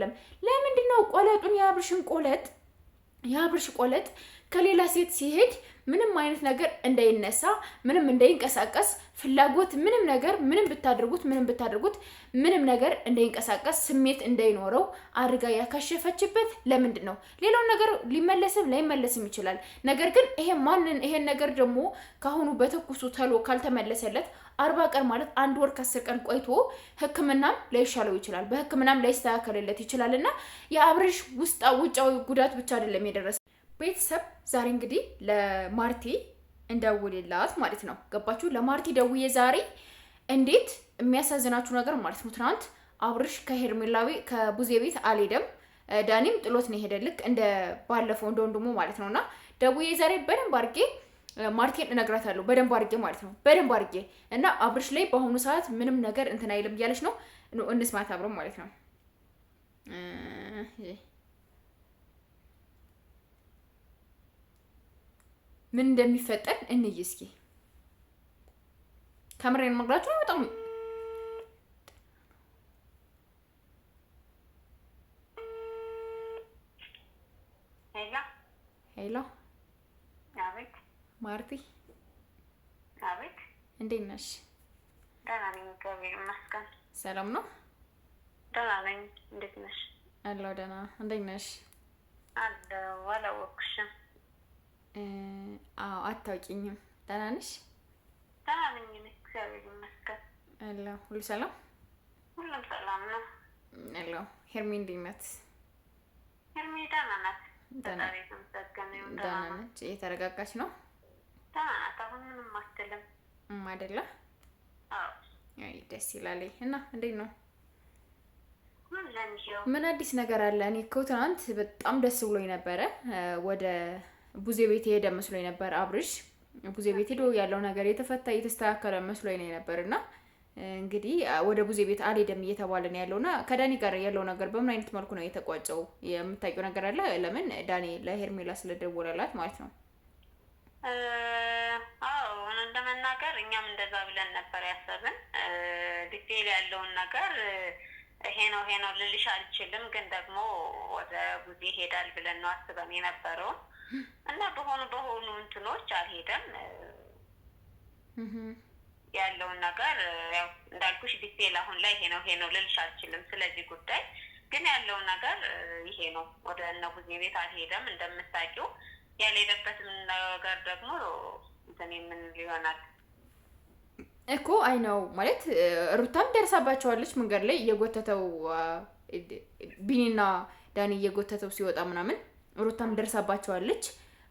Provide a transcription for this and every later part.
አይደለም። ለምንድነው ቆለጡን የአብርሽ ቆለጥ ከሌላ ሴት ሲሄድ ምንም አይነት ነገር እንዳይነሳ ምንም እንዳይንቀሳቀስ ፍላጎት ምንም ነገር ምንም ብታደርጉት ምንም ነገር እንዳይንቀሳቀስ ስሜት እንዳይኖረው አድርጋ ያከሸፈችበት ለምንድን ነው? ሌላው ነገር ሊመለስም ላይመለስም ይችላል። ነገር ግን ይሄን ነገር ደግሞ ካሁኑ በትኩሱ ተሎ ካልተመለሰለት 40 ቀን ማለት 1 ወር ከ10 ቀን ቆይቶ ሕክምናም ላይሻለው ይችላል። በሕክምናም ላይስተካከልለት ይችላልና የአብርሽ ውጫዊ ጉዳት ብቻ አይደለም የደረሰ ቤተሰብ ዛሬ እንግዲህ ለማርቲ እንደውልላት ማለት ነው። ገባችሁ? ለማርቲ ደውዬ ዛሬ እንዴት የሚያሳዝናችሁ ነገር ማለት ነው። ትናንት አብርሽ ከቡዜ ቤት አልሄደም። ዳኒም ጥሎት ነው የሄደ ልክ እንደ ባለፈው እንደ ወንድሙ ማለት ነውና ደውዬ ዛሬ በደንብ አድርጌ ማርቲን እነግራታለሁ። በደንብ አድርጌ ማለት ነው። በደንብ አድርጌ እና አብርሽ ላይ በአሁኑ ሰዓት ምንም ነገር እንትን አይልም እያለች ነው። እንስማት አብረን ማለት ነው። ምን እንደሚፈጠር እንይ እስኪ። ካሜራን መግላችሁ በጣም ሄሎ አቤት። ማርቲ አቤት። እንዴት ነሽ? ደህና ነኝ፣ እግዚአብሔር ይመስገን። ሰላም ነው? ደህና ነኝ። እንዴት ነሽ? አለሁ ደህና። እንዴት ነሽ? አለሁ። አላወቅሽም? አዎ አታውቂኝም። ደህና ነሽ? ደህና ነኝ፣ እግዚአብሔር ይመስገን። አለሁ። ሁሉ ሰላም? ሁሉም ሰላም ነው። አለሁ። ሄርሚ እንዴት ናት? ሄርሚ ደህና ናት። ደህና ነች። እየተረጋጋች ነው? ደህና ናት። አሁን ምንም አትልም አይደለ? አዎ። አይ ደስ ይላል። እና እንዴት ነው? ምን አዲስ ነገር አለ? እኔ እኮ ትናንት በጣም ደስ ብሎኝ ነበረ። ወደ ቡዜ ቤት ሄደ መስሎኝ ነበር። አብርሽ ቡዜ ቤት ሄዶ ያለው ነገር የተስተካከለ መስሎኝ ነበርና እንግዲህ ወደ ቡዜ ቤት አልሄደም እየተባለ ነው ያለውና ከዳኒ ጋር ያለው ነገር በምን አይነት መልኩ ነው የተቋጨው? የምታውቂው ነገር አለ? ለምን ዳኒ ለሄርሜላ ስለደወለላት ማለት ነው። አዎ እንደመናገር እኛም እንደዛ ብለን ነበር ያሰብን። ዲቴል ያለውን ነገር ይሄ ነው ልልሽ አልችልም፣ ግን ደግሞ ወደ ቡዜ ሄዳል ብለን ነው አስበን የነበረው እና በሆኑ እንትኖች አልሄደም። ያለውን ነገር ያው እንዳልኩሽ ዲቴል አሁን ላይ ይሄ ነው ልልሽ አልችልም። ስለዚህ ጉዳይ ግን ያለው ነገር ይሄ ነው። ወደ እነ ቡዜ ቤት አልሄደም። እንደምታውቂው ያልሄደበትም ነገር ደግሞ እንትን ምን ሊሆናል እኮ አይ ነው ማለት ሩታም ደርሳባቸዋለች መንገድ ላይ እየጎተተው ቢኒና ዳኒ እየጎተተው ሲወጣ ምናምን ሩታም ደርሳባቸዋለች።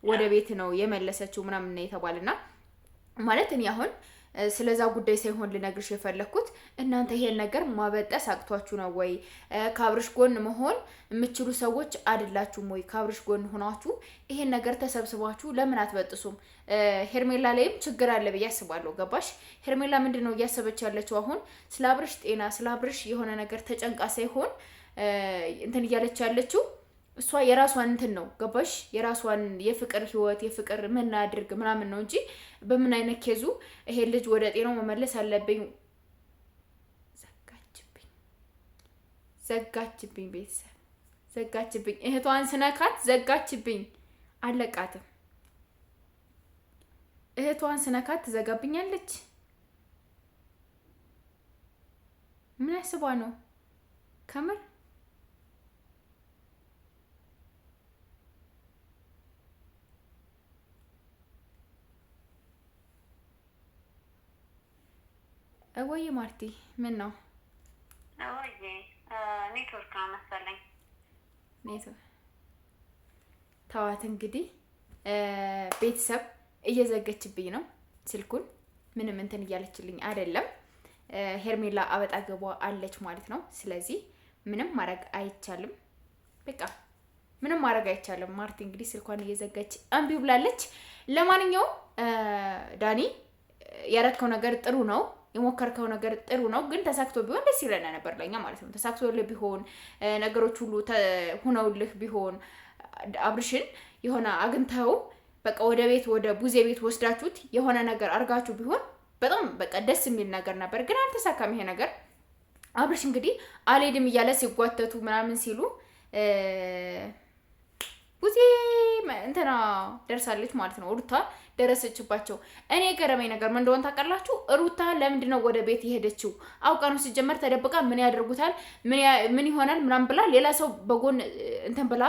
ወደ ቤት ነው የመለሰችው ምናምን ነው የተባለና ማለት እኔ አሁን ስለዛ ጉዳይ ሳይሆን ልነግርሽ የፈለኩት እናንተ ይሄን ነገር ማበጠስ አቅቷችሁ ነው ወይ? ከአብርሽ ጎን መሆን የምትችሉ ሰዎች አይደላችሁም ወይ? ከአብርሽ ጎን ሆናችሁ ይሄን ነገር ተሰብስባችሁ ለምን አትበጥሱም? ሄርሜላ ላይም ችግር አለ ብዬ አስባለሁ። ገባሽ? ሄርሜላ ምንድነው እያሰበች ያለችው አሁን? ስለ አብርሽ ጤና፣ ስለ አብርሽ የሆነ ነገር ተጨንቃ ሳይሆን እንትን እያለች ያለችው እሷ የራሷን እንትን ነው። ገባሽ? የራሷን የፍቅር ህይወት የፍቅር መናድርግ ምናምን ነው እንጂ በምን አይነት ኬዙ ይሄ ልጅ ወደ ጤናው መመለስ አለብኝ። ዘጋችብኝ ቤተሰብ ዘጋችብኝ። እህቷን ስነካት ዘጋችብኝ። አለቃትም። እህቷን ስነካት ትዘጋብኛለች። ምን አስባ ነው ከምር? ወይ ማርቲ ምን ነው? ወይ ኔትወርክ ነው መሰለኝ። ተዋት እንግዲህ ቤተሰብ እየዘገችብኝ ነው ስልኩን። ምንም እንትን እያለችልኝ አይደለም። ሄርሜላ አበጣገቧ አለች ማለት ነው። ስለዚህ ምንም ማድረግ አይቻልም። በቃ ምንም ማድረግ አይቻልም። ማርቲ እንግዲህ ስልኳን እየዘጋች እምቢ ብላለች። ለማንኛውም ዳኒ ያረከው ነገር ጥሩ ነው። የሞከርከው ነገር ጥሩ ነው፣ ግን ተሳክቶ ቢሆን ደስ ይለና ነበር ለኛ ማለት ነው። ተሳክቶልህ ቢሆን ነገሮች ሁሉ ሆነውልህ ቢሆን አብርሽን የሆነ አግኝተው በቃ ወደ ቡዜ ቤት ወስዳችሁት የሆነ ነገር አርጋችሁ ቢሆን በጣም በቃ ደስ የሚል ነገር ነበር፣ ግን አልተሳካም ይሄ ነገር። አብርሽ እንግዲህ አልሄድም እያለ ሲጓተቱ ምናምን ሲሉ ቡዜ እንትና ደርሳለች ማለት ነው። ሩታ ደረሰችባቸው። እኔ የገረመኝ ነገር ምን እንደሆነ ታውቃላችሁ? ሩታ ለምንድን ነው ወደ ቤት የሄደችው? አውቃ ነው ሲጀመር። ተደብቃ ምን ያደርጉታል ምን ይሆናል ምናምን ብላ ሌላ ሰው በጎን እንትን ብላ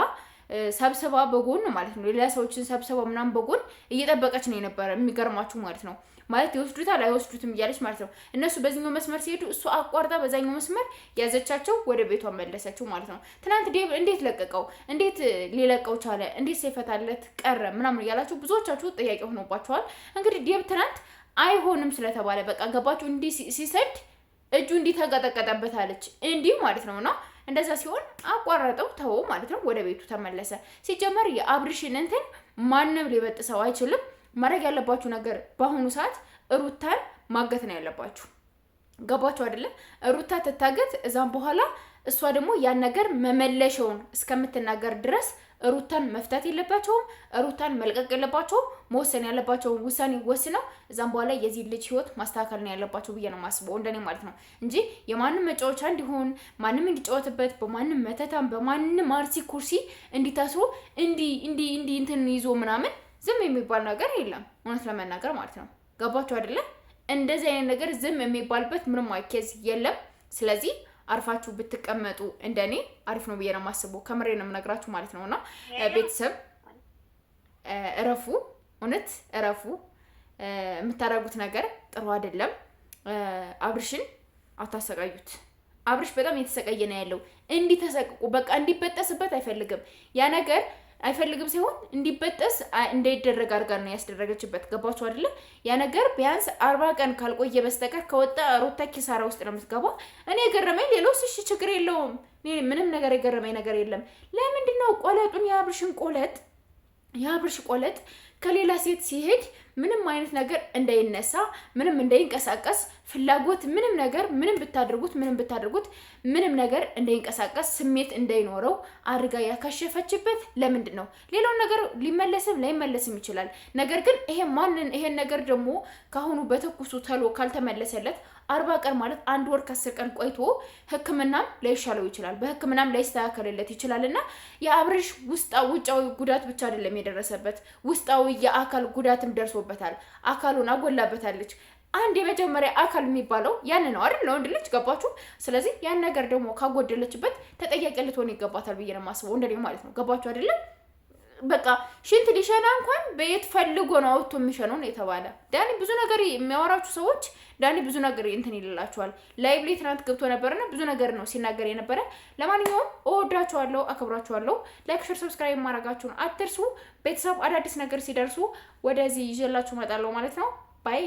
ሰብስባ በጎን ማለት ነው። ሌላ ሰዎችን ሰብስባ ምናምን በጎን እየጠበቀች ነው የነበረ። የሚገርማችሁ ማለት ነው ማለት ይወስዱታል አይወስዱትም እያለች ማለት ነው። እነሱ በዚህኛው መስመር ሲሄዱ እሱ አቋርጣ በዛኛው መስመር ያዘቻቸው ወደ ቤቷ መለሰችው ማለት ነው። ትናንት ዴቭ እንዴት ለቀቀው? እንዴት ሊለቀው ቻለ? እንዴት ሳይፈታለት ቀረ? ምናምን እያላችሁ ብዙዎቻችሁ ጥያቄ ሆኖባችኋል። እንግዲህ ዴቭ ትናንት አይሆንም ስለተባለ በቃ ገባችሁ፣ እንዲህ ሲሰድ እጁ እንዲህ ተንቀጠቀጠበታለች እንዲህ ማለት ነውና እንደዛ ሲሆን አቋረጠው ተወው ማለት ነው። ወደ ቤቱ ተመለሰ። ሲጀመር የአብርሽን እንትን ማንም ሊበጥሰው አይችልም። ማድረግ ያለባችሁ ነገር በአሁኑ ሰዓት ሩታን ማገት ነው ያለባችሁ። ገባችሁ አይደለ? ሩታ ትታገት። እዛም በኋላ እሷ ደግሞ ያን ነገር መመለሻውን እስከምትናገር ድረስ ሩታን መፍታት የለባቸውም። ሩታን መልቀቅ የለባቸውም። መወሰን ያለባቸውን ውሳኔ ወስነው እዛም በኋላ የዚህ ልጅ ህይወት ማስተካከል ነው ያለባቸው ብዬ ነው የማስበው፣ እንደኔ ማለት ነው እንጂ የማንም መጫወቻ እንዲሆን ማንም እንዲጫወትበት በማንም መተታም በማንም አርሲ ኩርሲ እንዲታስሮ እንዲ እንትን ይዞ ምናምን ዝም የሚባል ነገር የለም፣ እውነት ለመናገር ማለት ነው። ገባችሁ አይደለ? እንደዚህ አይነት ነገር ዝም የሚባልበት ምንም ኬዝ የለም። ስለዚህ አርፋችሁ ብትቀመጡ እንደኔ አሪፍ ነው ብዬ ነው የማስበው። ከምሬ ነው የምነግራችሁ ማለት ነውና ቤተሰብ እረፉ፣ እውነት እረፉ። የምታደርጉት ነገር ጥሩ አይደለም። አብርሽን አታሰቃዩት። አብርሽ በጣም እየተሰቃየ ነው ያለው። እንዲተሰቅቁ በቃ እንዲበጠስበት አይፈልግም። ያ ነገር አይፈልግም ሲሆን እንዲበጠስ እንዳይደረግ አድርጋ ነው ያስደረገችበት። ገባችሁ አይደለ? ያ ነገር ቢያንስ 40 ቀን ካልቆየ በስተቀር ከወጣ ሩታ ኪሳራ ውስጥ ነው የምትገባው። እኔ የገረመኝ ሌላው እሺ ችግር የለውም። ምንም ነገር የገረመኝ ነገር የለም። ለምንድን ነው ቆለጡን የአብርሽ ቆለጥ ከሌላ ሴት ሲሄድ ምንም አይነት ነገር እንዳይነሳ ምንም እንዳይንቀሳቀስ ፍላጎት ምንም ነገር ምንም ብታደርጉት ምንም ነገር እንዳይንቀሳቀስ ስሜት እንዳይኖረው አድርጋ ያከሸፈችበት ለምንድን ነው? ሌላው ነገር ሊመለስም ላይመለስም ይችላል። ነገር ግን ይሄን ነገር ደግሞ ካሁኑ በተኩሱ ተሎ ካልተመለሰለት 40 ቀን ማለት 1 ወር ከ10 ቀን ቆይቶ ሕክምናም ላይሻለው ይችላል፣ በሕክምናም ላይስተካከልለት ይችላልና የአብርሽ ውጫዊ ጉዳት ብቻ አይደለም የደረሰበት፣ ውስጣዊ የአካል ጉዳትም ደርሶበታል። አካሉን አጎላበታለች። አንድ የመጀመሪያ አካል የሚባለው ያን ነው አይደል? ለወንድ ልጅ ገባችሁ? ስለዚህ ያን ነገር ደግሞ ካጎደለችበት ተጠያቂ ልትሆን ይገባታል ብዬ ነው የማስበው፣ እንደኔ ማለት ነው። ገባችሁ አይደለም? በቃ ሽንት ሊሸና እንኳን በየት ፈልጎ ነው አውጥቶ የሚሸነው ነው የተባለ። ዳኒ ብዙ ነገር የሚያወራችሁ ሰዎች ዳኒ ብዙ ነገር እንትን ይልላችኋል። ላይቭ ላይ ትናንት ገብቶ ነበርና ብዙ ነገር ነው ሲናገር የነበረ። ለማንኛውም እወዳችኋለሁ፣ አክብራችኋለሁ። ላይክ፣ ሼር፣ ሰብስክራይብ ማድረጋችሁን አትርሱ። ቤተሰብ አዳዲስ ነገር ሲደርሱ ወደዚህ ይዤላችሁ እመጣለሁ ማለት ነው። ባይ